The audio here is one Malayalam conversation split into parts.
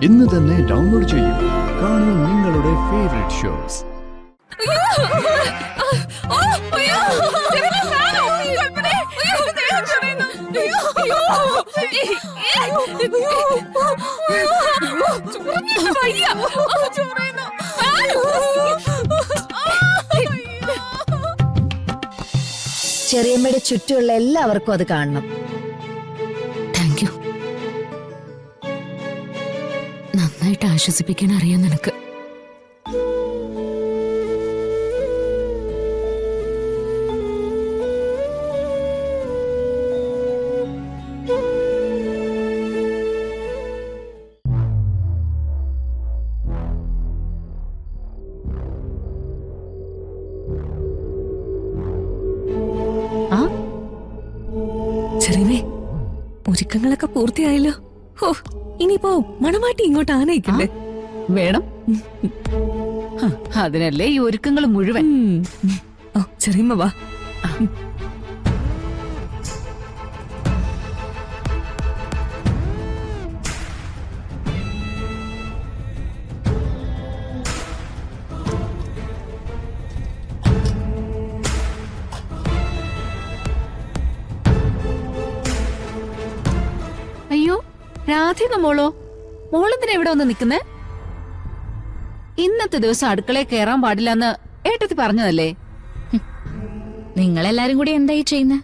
ഇന്ന് തന്നെ ഡൗൺലോഡ് ചെയ്യൂ. കാണൂ നിങ്ങളുടെ ഫേവറേറ്റ് ഷോസ്. ചെറിയമ്മയുടെ ചുറ്റുമുള്ള എല്ലാവർക്കും അത് കാണണം. Thank you. നന്നായിട്ട് ആശ്വസിപ്പിക്കാൻ അറിയാം നിനക്ക്. ചെറിയമ്മേ, ഒരുക്കങ്ങളൊക്കെ പൂർത്തിയായല്ലോ. ഓ, ഇനിയിപ്പോ മണവാട്ടി ഇങ്ങോട്ട് ആനയിക്കണ്ടേ? വേണം. അതിനല്ലേ ഈ ഒരുക്കങ്ങൾ മുഴുവൻ. ഓ, ചെറിയമ്മ വാ. അയ്യോ, രാധിക മോളോ? മോളെന്തിനാ ഇവിടെ വന്ന് നിക്കുന്നേ? ഇന്നത്തെ ദിവസം അടുക്കളയിൽ കയറാൻ പാടില്ലെന്ന് ഏട്ടത്തി പറഞ്ഞതല്ലേ? നിങ്ങളെല്ലാരും കൂടി എന്തായി ചെയ്യുന്നേ?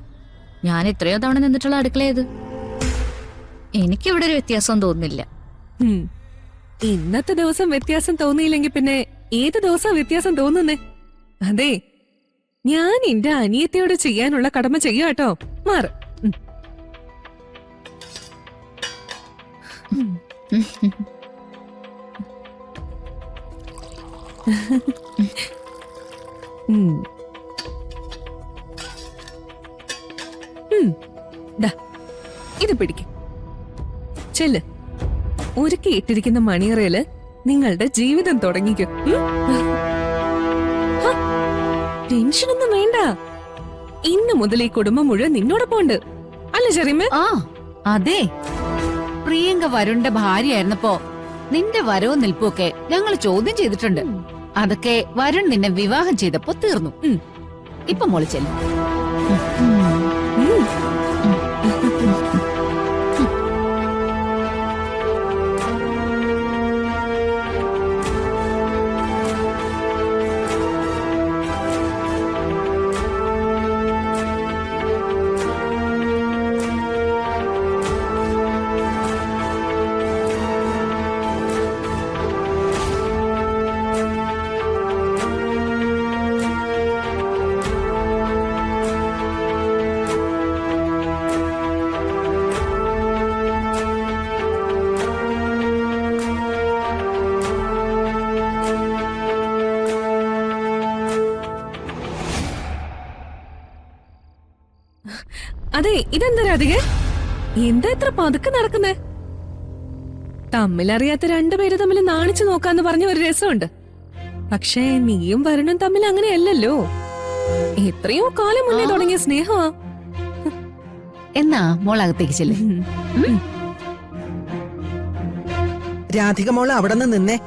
ഞാൻ എത്രയോ തവണ നിന്നിട്ടുള്ള അടുക്കളയത്. എനിക്കിവിടെ ഒരു വ്യത്യാസം തോന്നുന്നില്ല. ഇന്നത്തെ ദിവസം വ്യത്യാസം തോന്നിയില്ലെങ്കിൽ പിന്നെ ഏത് ദിവസം വ്യത്യാസം തോന്നുന്നേ? അതെ, ഞാൻ എന്റെ അനിയത്തിയോട് ചെയ്യാനുള്ള കടമ ചെയ്യാട്ടോ. മാറ്. ഇത് പിടിക്കും. ചെല്ല്, ഒരുക്കി ഇട്ടിരിക്കുന്ന മണിയറയില് നിങ്ങളുടെ ജീവിതം തുടങ്ങിക്കും. ടെൻഷനൊന്നും വേണ്ട. ഇന്ന് മുതൽ ഈ കുടുംബം മുഴുവൻ നിന്നോടൊപ്പം ഉണ്ട്. അല്ല ചെറിയമ്മ? ആ അതെ, പ്രിയങ്ക വരുണിന്റെ ഭാര്യയായിരുന്നപ്പോ നിന്റെ വരവും നിൽപ്പൊക്കെ ഞങ്ങൾ ചോദ്യം ചെയ്തിട്ടുണ്ട്. അതൊക്കെ വരുൺ നിന്നെ വിവാഹം ചെയ്തപ്പോ തീർന്നു. ഇപ്പൊ മോള് ചെല്ലും. അതെ, ഇതെന്താ രാധിക? എന്താ ഇത്ര പതുക്കെ നടക്കുന്നേ? തമ്മിലറിയാത്ത രണ്ടുപേര് തമ്മിൽ നാണിച്ചു നോക്കാന്ന് പറഞ്ഞ ഒരു രസമുണ്ട്. പക്ഷേ നീയും വരുണും തമ്മിൽ അങ്ങനെയല്ലല്ലോ. എത്രയോ കാലം മുന്നേ തുടങ്ങിയ സ്നേഹമാ. എന്നാ മോളകത്തേക്ക് ചെല്ലും. രാധിക മോള് അവിടെ നിന്ന് നിന്നേ.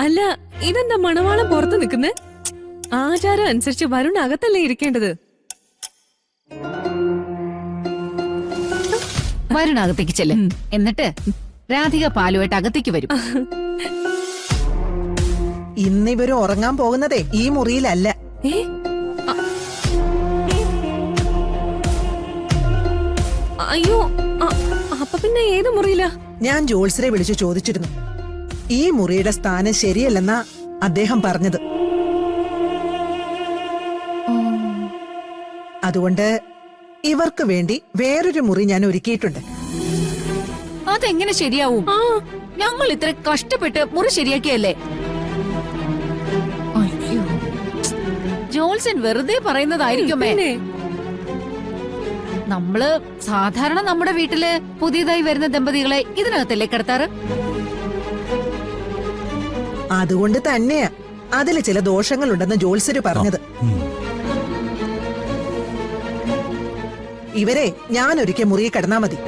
അല്ല, ഇതെന്താ മണവാളം പുറത്ത് നിൽക്കുന്നേ? ആചാരം അനുസരിച്ച് വരുൺ അകത്തല്ലേ ഇരിക്കേണ്ടത്? വരുൺ അകത്തേക്ക് ചെല്ലും. എന്നിട്ട് രാധിക പാലുമായിട്ട് അകത്തേക്ക് വരും. ഇന്നിവര് ഉറങ്ങാൻ പോകുന്നതേ ഈ മുറിയിലല്ല. അയ്യോ, അപ്പൊ പിന്നെ ഏത് മുറിയിലാ? ഞാൻ ജോത്സരെ വിളിച്ചു ചോദിച്ചിരുന്നു. ഈ മുറിയുടെ സ്ഥാനം ശരിയല്ലെന്നാ അദ്ദേഹം പറഞ്ഞത്. അതുകൊണ്ട് ഇവർക്ക് വേണ്ടി വേറൊരു മുറി ഞാൻ ഒരുക്കിയിട്ടുണ്ട്. അതെങ്ങനെ ശരിയാവും? ഞങ്ങൾ ഇത്ര കഷ്ടപ്പെട്ട് മുറി ശരിയാക്കിയല്ലേ? ജോൾസൻ വെറുതെ പറയുന്നതായിരിക്കുമേ. നമ്മള് സാധാരണ നമ്മുടെ വീട്ടില് പുതിയതായി വരുന്ന ദമ്പതികളെ ഇതിനകത്തല്ലേ കിടത്താറ്? അതുകൊണ്ട് തന്നെയാ അതില് ചില ദോഷങ്ങളുണ്ടെന്ന് ജോത്സ്യര് പറഞ്ഞത്. ഇവരെ ഞാൻ ഒരിക്കൽ മുറിയിൽ കിടന്നാ മതി.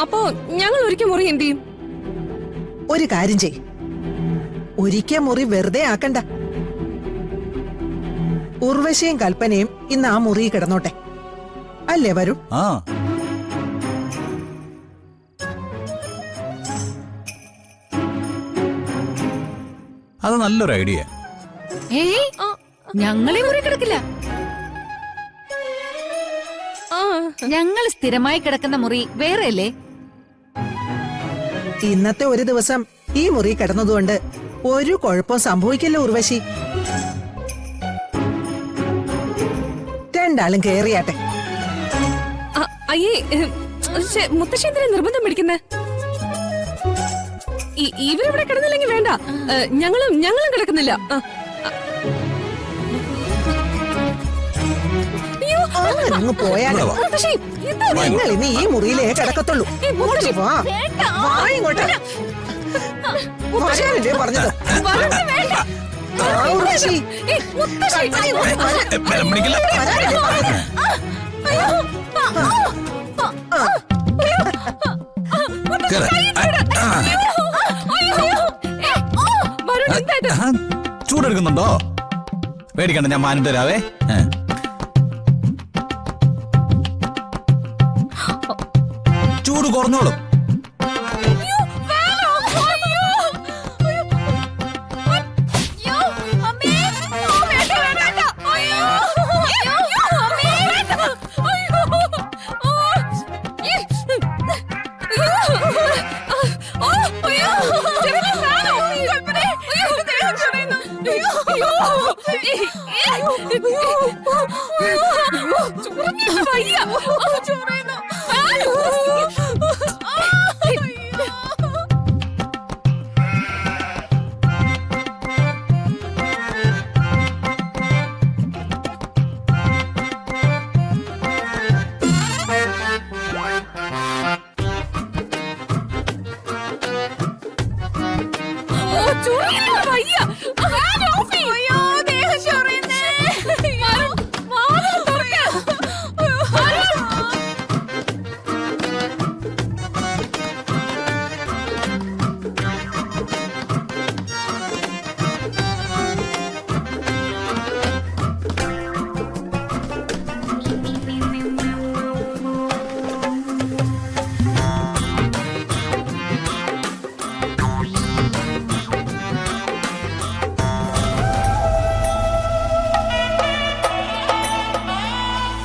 അപ്പോ ഞങ്ങൾ ഒരിക്കൽ മുറി എന്ത് ചെയ്യും? ഒരു കാര്യം ചെയ്, ഒരിക്കൽ മുറി വെറുതെ ആക്കണ്ട. ഉർവശിയും കൽപ്പനയും ഇന്ന് ആ മുറിയിൽ കിടന്നോട്ടെ, അല്ലേ വരും? ആ അത് നല്ലൊരു ഐഡിയ. ഏയ് ഞങ്ങളെ മുറി കിടക്കില്ല. ഞങ്ങൾ സ്ഥിരമായി കിടക്കുന്ന മുറി വേറെയല്ലേ? ഇന്നത്തെ ഒരു ദിവസം ഈ മുറി കിടന്നതുകൊണ്ട് ഒരു കുഴപ്പം സംഭവിക്കില്ല ഉർവശി. രണ്ടാളും കേറിയാട്ടെ. അയ്യേ, മുത്തശ്ശി എന്തിനാ നിർബന്ധം പിടിക്കുന്നേ? ഇവരിവിടെ കിടന്നില്ലെങ്കിൽ വേണ്ട, ഞങ്ങളും കിടക്കുന്നില്ല. അങ്ങനെ അങ്ങ് പോയാലോ? മുത്തശ്ശി, എന്താ ഇത്? നിങ്ങൾ ഇന്ന് ഈ മുറിയിലേ കിടക്കത്തുള്ളൂ. ഇങ്ങോട്ട് വാ. വാ ഇങ്ങോട്ട്. വരാനല്ലേ പറഞ്ഞത്? ആ, ഉർവശി. കൽപ്പന ഇങ്ങോട്ട് വരാൻ. വരാനല്ലേ പറഞ്ഞത്? ചൂടെടുക്കുന്നുണ്ടോ? പേടിക്കണ്ട, ഞാൻ മാനം തരാവേ. ചൂട് കുറഞ്ഞോളും. അയ്യോ